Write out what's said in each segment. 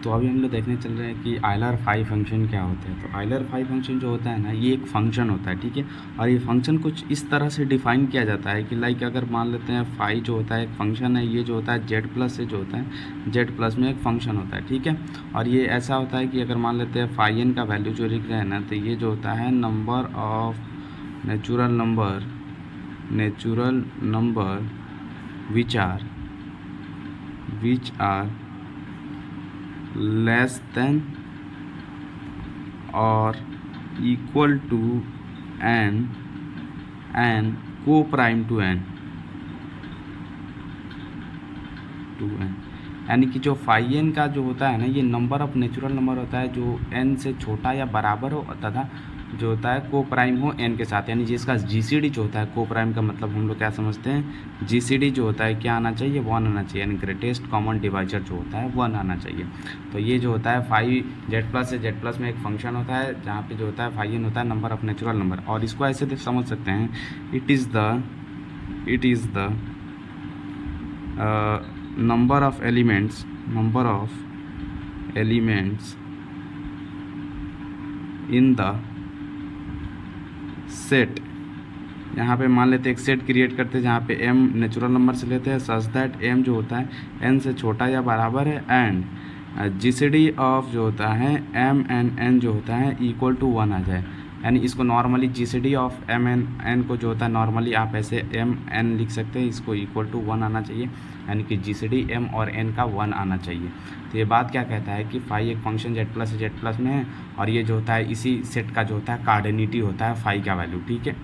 तो अभी हम लोग देखने चल रहे हैं कि आइलर फाई फंक्शन क्या होते हैं। तो आइलर फाई फंक्शन जो होता है ना, ये एक फंक्शन होता है, ठीक है। और ये फंक्शन कुछ इस तरह से डिफाइन किया जाता है कि लाइक अगर मान लेते हैं फाई जो होता है एक फंक्शन है, ये जो होता है जेड प्लस से जो होता है जेड प्लस में एक फंक्शन होता है, ठीक है। और ये ऐसा होता है कि अगर मान लेते हैं फाई एन का वैल्यू जो लिख रहे हैं ना, तो ये जो होता है number of natural number which are less than और इक्वल टू एन को प्राइम टू एन यानी कि जो फाई एन का जो होता है ना, ये नंबर ऑफ नेचुरल नंबर होता है जो एन से छोटा या बराबर हो तथा जो होता है को प्राइम हो एन के साथ। यानी जिसका जीसीडी जो होता है, को प्राइम का मतलब हम लोग क्या समझते हैं, जीसीडी जो होता है क्या आना चाहिए, 1 आना चाहिए। यानी ग्रेटेस्ट कॉमन डिवाइजर जो होता है 1 आना चाहिए। तो ये जो होता है फाई जेड प्लस से जेड प्लस में एक फंक्शन होता है जहाँ पे जो होता है फाई एन होता है नंबर ऑफ नेचुरल नंबर। और इसको ऐसे समझ सकते हैं, it is the number of elements in the set। यहाँ पे मान लेते हैं एक सेट क्रिएट करते हैं जहाँ पे m नेचुरल नंबर से लेते हैं सच दैट m जो होता है n से छोटा या बराबर है एंड जीसीडी ऑफ जो होता है m एंड n जो होता है इक्वल टू 1 आ जाए। यानी इसको normally GCD of m and n को जो होता है नॉर्मली आप ऐसे m n लिख सकते हैं, इसको इक्वल टू 1 आना चाहिए। यानी कि जीसीडी m और n का 1 आना चाहिए। तो ये बात क्या कहता है कि फाई एक फंक्शन जेड प्लस में है और ये जो होता है इसी सेट का जो होता है कार्डिनिटी होता है फाई का वैल्यू, ठीक है।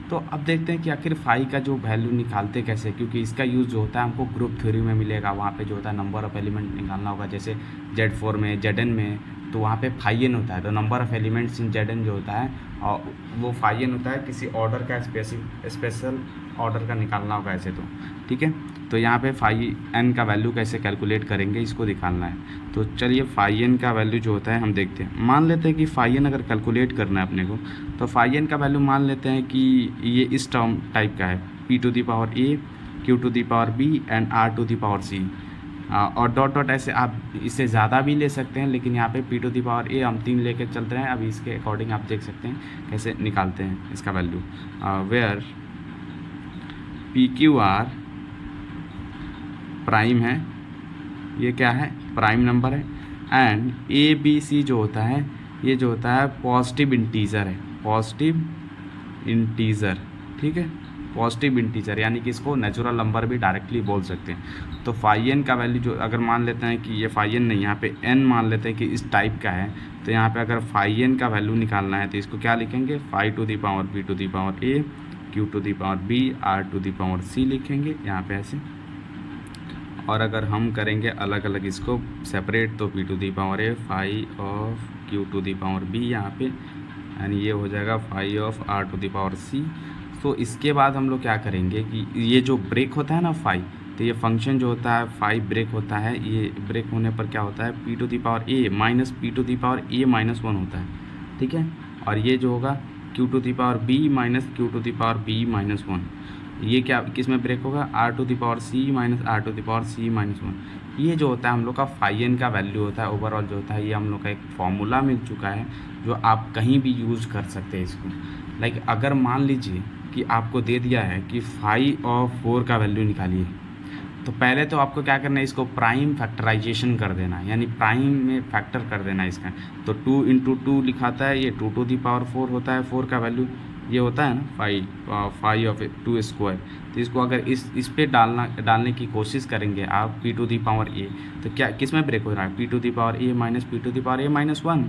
तो अब देखते हैं कि आखिर फाई का जो वैल्यू निकालते कैसे, क्योंकि इसका यूज़ जो होता है हमको ग्रुप थ्योरी में मिलेगा। वहाँ पे जो होता है नंबर ऑफ एलिमेंट निकालना होगा, जैसे Z4 में Zn में, तो वहाँ पे फाई एन होता है। तो number of elements in Zn जो होता है और वो फाई एन होता है, किसी ऑर्डर का स्पेशल ऑर्डर का निकालना होगा ऐसे, तो ठीक है। तो यहाँ पे फाई एन का वैल्यू कैसे कैलकुलेट करेंगे इसको दिखाना है। तो चलिए फाई एन का वैल्यू जो होता है हम देखते हैं। मान लेते हैं कि फाई एन अगर कैलकुलेट करना है अपने को, तो फाई एन का वैल्यू मान लेते हैं कि ये इस टर्म टाइप का है, p to the power a, q to the power b and r to the power c। और डॉट डॉट ऐसे आप इससे ज़्यादा भी ले सकते हैं, लेकिन यहाँ पे p to the power a हम 3 लेके चलते हैं। अभी इसके अकॉर्डिंग आप देख सकते हैं कैसे निकालते हैं इसका वैल्यू। वेयर PQR प्राइम है, ये क्या है, प्राइम नंबर है, एंड ABC जो होता है ये जो होता है पॉजिटिव इंटीजर है, ठीक है, पॉजिटिव इंटीजर। यानी कि इसको नेचुरल नंबर भी डायरेक्टली बोल सकते हैं। तो फाई एन का वैल्यू जो अगर मान लेते हैं कि ये फाई एन नहीं, यहाँ पे एन मान लेते हैं कि इस टाइप का है, तो यहाँ पे अगर फाई एन का वैल्यू निकालना है तो इसको क्या लिखेंगे, phi to the power b to the power a, q to the power b, r to the power c लिखेंगे यहाँ पे ऐसे। और अगर हम करेंगे अलग अलग इसको सेपरेट, तो p to the power a phi of q to the power b यहाँ पे, यानी ये हो जाएगा phi of r to the power c। तो इसके बाद हम लोग क्या करेंगे कि ये जो ब्रेक होता है ना फाई, तो ये फंक्शन जो होता है फाई ब्रेक होता है, ये ब्रेक होने पर क्या होता है, p to the power a minus p to the power a minus 1 होता है, ठीक है। और ये जो होगा q to the power b minus q to the power b minus 1, ये क्या किस में ब्रेक होगा, r to the power c minus r to the power c minus 1। ये जो होता है हम लोग का फाई एन का वैल्यू होता है ओवरऑल जो होता है। ये हम लोग का एक फॉर्मूला मिल चुका है जो आप कहीं भी यूज़ कर सकते हैं इसको। लाइक अगर मान लीजिए कि आपको दे दिया है कि फाई ऑफ 4 का वैल्यू निकालिए, तो पहले तो आपको क्या करना है, इसको प्राइम फैक्टराइजेशन कर देना है, यानी प्राइम में फैक्टर कर देना है इसका। तो 2 इंटू 2 लिखाता है, ये 2 टू दी पावर 4 होता है, 4 का वैल्यू ये होता है ना फाई ऑफ 2 स्क्वायर। तो इसको अगर इस पे डालने की कोशिश करेंगे आप p to the power a, तो क्या किस में ब्रेक हो रहा है, p to the power a minus p to the power a minus 1।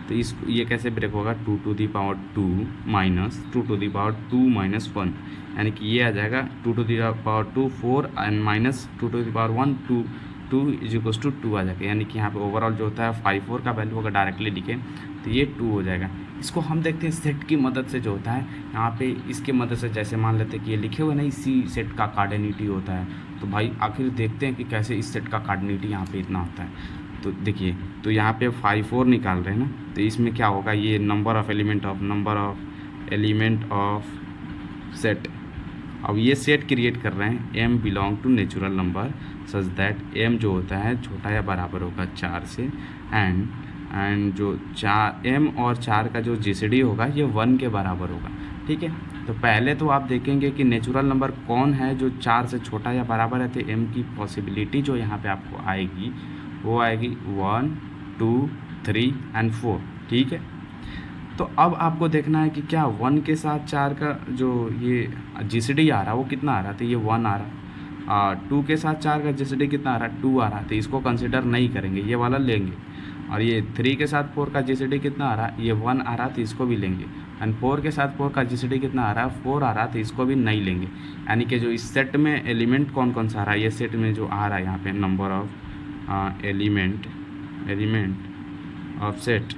तो इस ये कैसे ब्रेक होगा, 2 to the power 2 minus 2 to the power 2 minus 1, यानी कि ये आ जाएगा 2 to the power 2 4 and minus 2 to the power 1 2 is equals to 2 आ जाएगा। यानी कि यहाँ पे ओवरऑल जो होता है फाई 4 का वैल्यू अगर डायरेक्टली लिखें तो ये 2 हो जाएगा। इसको हम देखते हैं सेट की मदद से जो होता है, यहाँ पे इसके मदद से जैसे मान लेते हैं कि ये लिखे हुए ना इसी सेट का कार्डिनिटी होता है। तो भाई आखिर देखते हैं कि कैसे इस सेट का कार्डिनिटी यहाँ पे इतना होता है। तो देखिए, तो यहाँ पे फाई 4 निकाल रहे हैं ना, तो इसमें क्या होगा, ये number of element of set अब ये सेट क्रिएट कर रहे हैं m belong to natural number such that m जो होता है छोटा या बराबर होगा 4 से, एंड जो 4 m और 4 का जो जीसीडी होगा ये 1 के बराबर होगा। ठीक है, तो पहले तो आप देखेंगे कि नेचुरल नंबर कौन है जो 4 से छोटा या बराबर है, तो m की पॉसिबिलिटी जो यहाँ पे आपको आएगी वो आएगी 1, 2, 3 एंड 4। ठीक है, तो अब आपको देखना है कि क्या 1 के साथ 4 का जो ये जीसीडी आ रहा है वो कितना आ रहा है, तो ये 1 आ रहा। 2 के साथ 4 का जीसीडी कितना आ रहा है, 2 आ रहा, तो इसको कंसिडर नहीं करेंगे, ये वाला लेंगे। और ये 3 के साथ 4 का जीसीडी कितना आ रहा है, ये 1 आ रहा, तो इसको भी लेंगे। एंड 4 के साथ 4 का जीसीडी कितना आ रहा है, 4 आ रहा, तो इसको भी नहीं लेंगे। यानी कि जो इस सेट में एलिमेंट कौन कौन सा आ रहा है, ये सेट में जो आ रहा है यहाँ पे number of element of set,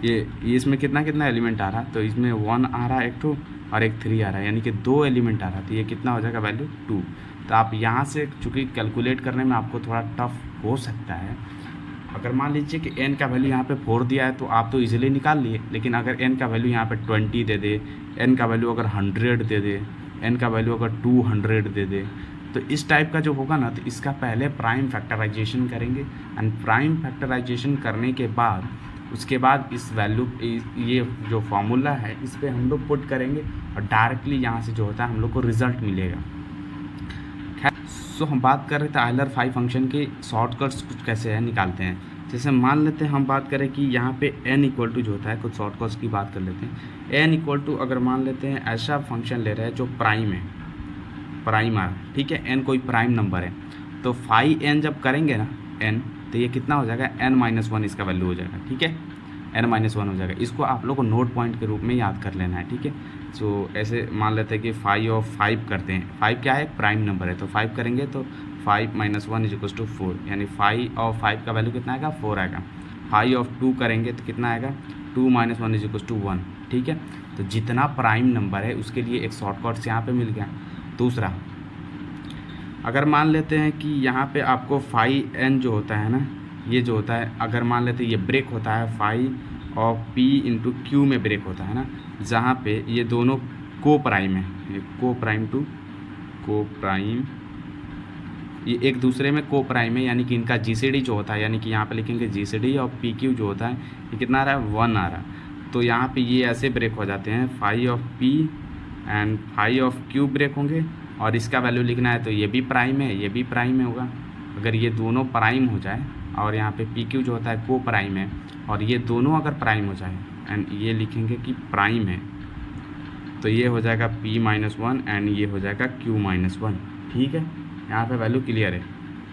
ये इसमें कितना कितना एलिमेंट आ रहा, तो इसमें 1 आ रहा है एक ठो और एक 3 आ रहा है, यानी कि 2 एलिमेंट आ रहा, तो ये कितना हो जाएगा वैल्यू 2। तो आप यहाँ से चूँकि कैलकुलेट करने में आपको थोड़ा टफ हो सकता है, अगर मान लीजिए कि n का वैल्यू यहाँ पे 4 दिया है तो आप तो इजीली निकाल लिए, लेकिन अगर n का वैल्यू यहाँ पे 20 दे दे, n का वैल्यू अगर 100 दे दे, n का वैल्यू अगर 200 दे दे, तो इस टाइप का जो होगा ना, तो इसका पहले प्राइम फैक्टराइजेशन करेंगे। एंड प्राइम फैक्टराइजेशन करने के बाद उसके बाद इस वैल्यू ये जो फॉर्मूला है इस पर हम लोग पुट करेंगे और डायरेक्टली यहाँ से जो होता है हम लोग को रिजल्ट मिलेगा। सो हम बात कर रहे थे आयलर फाई फंक्शन के शॉर्टकट्स कुछ कैसे है निकालते हैं। जैसे मान लेते हैं हम बात करें कि यहाँ पे n इक्वल टू जो होता है, कुछ शॉर्टकट्स की बात कर लेते हैं। n इक्वल टू अगर मान लेते हैं ऐसा फंक्शन ले रहे हैं जो प्राइम है, प्राइम आ रहा, ठीक है, n कोई प्राइम नंबर है, तो फाई n जब करेंगे ना n, तो ये कितना हो जाएगा n-1 इसका वैल्यू हो जाएगा। ठीक है, n-1 हो जाएगा। इसको आप लोग को नोट पॉइंट के रूप में याद कर लेना है। ठीक है, सो ऐसे मान लेते हैं कि 5 ऑफ 5 करते हैं, 5 क्या है, प्राइम नंबर है, तो 5 करेंगे तो 5 - 1 = 4, यानी 5 ऑफ 5 का वैल्यू कितना आएगा, 4 आएगा। 5 ऑफ 2 करेंगे तो कितना आएगा, 2 - 1 = 1। ठीक है, तो जितना प्राइम नंबर है उसके लिए एक शॉर्टकट यहाँ पे मिल गया। दूसरा, अगर मान लेते हैं कि यहाँ पे आपको 5n जो होता है ना, ये जो होता है, अगर मान लेते हैं ये ब्रेक होता है 5 ऑफ p इंटू q में ब्रेक होता है ना, जहाँ पे ये दोनों को प्राइम है, ये को प्राइम, ये एक दूसरे में को प्राइम है, यानी कि इनका जीसीडी जो होता है, यानी कि यहाँ पे लिखेंगे जीसीडी और pq जो होता है ये कितना आ रहा है, 1 आ रहा। तो यहाँ पे ये ऐसे ब्रेक हो जाते हैं, 5 of p and 5 of q ब्रेक होंगे, और इसका वैल्यू लिखना है तो ये भी प्राइम है, ये भी प्राइम है होगा। अगर ये दोनों प्राइम हो जाए और यहाँ पे pq जो होता है को प्राइम है, और ये दोनों अगर प्राइम हो जाए एंड ये लिखेंगे कि प्राइम है, तो ये हो जाएगा p-1 एंड ये हो जाएगा q-1। ठीक है, यहाँ पे वैल्यू क्लियर है।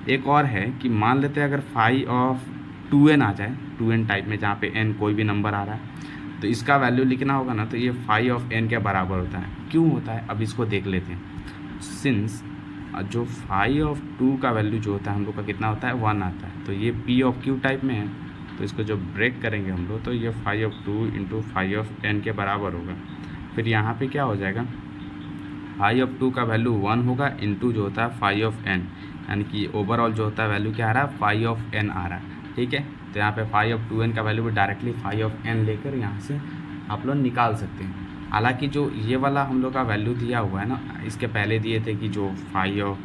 एक और है कि मान लेते हैं अगर 5 ऑफ 2n आ जाए, 2n टाइप में जहाँ पे n कोई भी नंबर आ रहा है, तो इसका वैल्यू लिखना होगा ना, तो ये 5 ऑफ n के बराबर होता है। क्यों होता है, अब इसको देख लेते हैं। सिंस जो 5 ऑफ 2 का वैल्यू जो होता है हम लोग का कितना होता है, 1 आता है, तो ये p ऑफ q टाइप में है, तो इसको जो ब्रेक करेंगे हम लोग, तो ये 5 ऑफ 2 इंटू 5 ऑफ n के बराबर होगा। फिर यहाँ पे क्या हो जाएगा, 5 ऑफ 2 का वैल्यू 1 होगा इंटू जो होता है 5 ऑफ n, यानी कि ओवरऑल जो होता है वैल्यू क्या आ रहा है, 5 ऑफ n आ रहा है। ठीक है, तो यहाँ पे 5 ऑफ 2n का वैल्यू भी डायरेक्टली 5 ऑफ n लेकर यहाँ से आप लोग निकाल सकते हैं। हालांकि जो ये वाला हम लोग का वैल्यू दिया हुआ है ना, इसके पहले दिए थे कि जो 5 ऑफ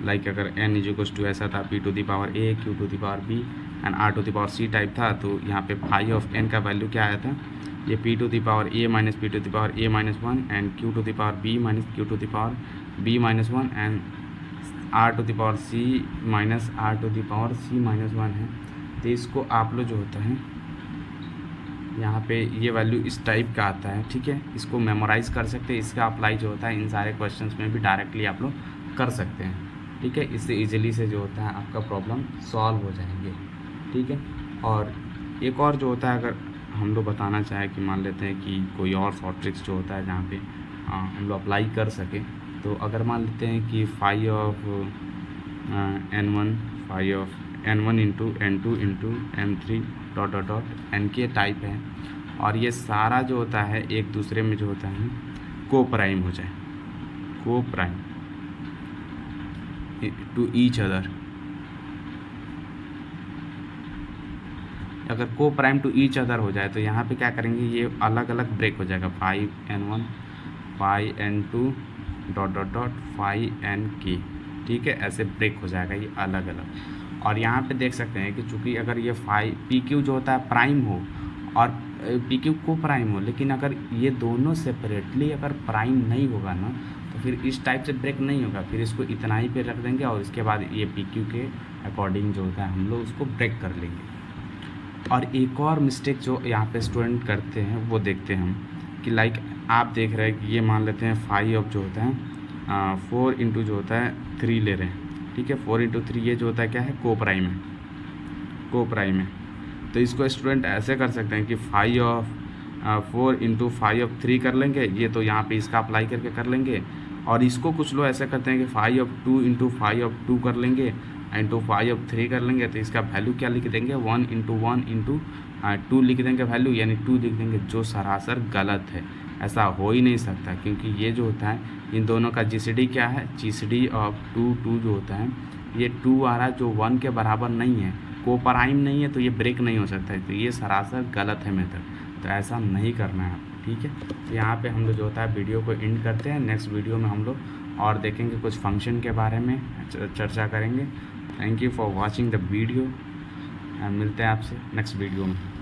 लाइक अगर n = ऐसा था p to the power a q to the power b and r to the power c type था, तो यहाँ पे 5 ऑफ n का वैल्यू क्या आया था, ये p to the power a minus p to the power a - 1 and q to the power b minus q to the power b - 1 and r to the power c minus r to the power c - 1 है। तो इसको आप लोग जो होता है यहाँ पे ये वैल्यू इस टाइप का आता है। ठीक है, इसको मेमोराइज़ कर सकते हैं, इसका अप्लाई जो होता है इन सारे क्वेश्चंस में भी डायरेक्टली आप लोग कर सकते हैं। ठीक है, इससे इजीली से जो होता है आपका प्रॉब्लम सॉल्व हो जाएंगे। ठीक है, और एक और जो होता है, अगर हम लोग बताना चाहें कि मान लेते हैं कि कोई और शॉर्ट ट्रिक्स जो होता है जहाँ पे हम लोग अप्लाई कर सकें, तो अगर मान लेते हैं कि 5 of n1 into n2 into m3 ... nk type है, और ये सारा जो होता है एक दूसरे में जो होता है को प्राइम हो जाए, को प्राइम टू ईच अदर, अगर को प्राइम टू ईच अदर हो जाए तो यहाँ पे क्या करेंगे, ये अलग अलग ब्रेक हो जाएगा, 5n1 5n2 dot dot dot phi n की, ठीक है, ऐसे ब्रेक हो जाएगा ये अलग अलग। और यहाँ पे देख सकते हैं कि चूँकि अगर ये फाई पी क्यू जो होता है प्राइम हो और पी क्यू को प्राइम हो, लेकिन अगर ये दोनों सेपरेटली अगर प्राइम नहीं होगा ना तो फिर इस टाइप से ब्रेक नहीं होगा, फिर इसको इतना ही पे रख देंगे और इसके बाद ये पी क्यू के अकॉर्डिंग जो होता है हम लोग उसको ब्रेक कर लेंगे। और एक और मिस्टेक जो यहाँ पे स्टूडेंट करते हैं वो देखते हैं हम कि लाइक आप देख रहे हैं कि ये मान लेते हैं 5 जो होता है 4 इंटू जो होता है 3 ले रहे हैं, ठीक है, 4 इंटू 3 ये जो होता है क्या है, को प्राइम है। तो इसको स्टूडेंट ऐसे कर सकते हैं कि 4 इंटू 5 कर लेंगे, ये तो यहाँ पे इसका अप्लाई करके कर लेंगे। और इसको कुछ लोग ऐसे करते हैं कि 5 इंटू 5 कर लेंगे इंटू 5 कर लेंगे, तो इसका वैल्यू क्या लिख देंगे, 1 इंटू 2 लिख देंगे वैल्यू, यानी 2 लिख देंगे, जो सरासर गलत है। ऐसा हो ही नहीं सकता, क्योंकि ये जो होता है इन दोनों का जीसीडी क्या है, जीसीडी ऑफ 2 जो होता है ये 2 आ रहा है जो 1 के बराबर नहीं है, को प्राइम नहीं है, तो ये ब्रेक नहीं हो सकता है, तो ये सरासर गलत है मेथड। तो ऐसा नहीं करना है आपको, ठीक है। तो यहाँ पे हम लोग जो होता है वीडियो को एंड करते हैं। नेक्स्ट वीडियो में हम लोग और देखेंगे, कुछ फंक्शन के बारे में चर्चा करेंगे। Thank you for watching the video, मिलते हैं आपसे नेक्स्ट वीडियो में।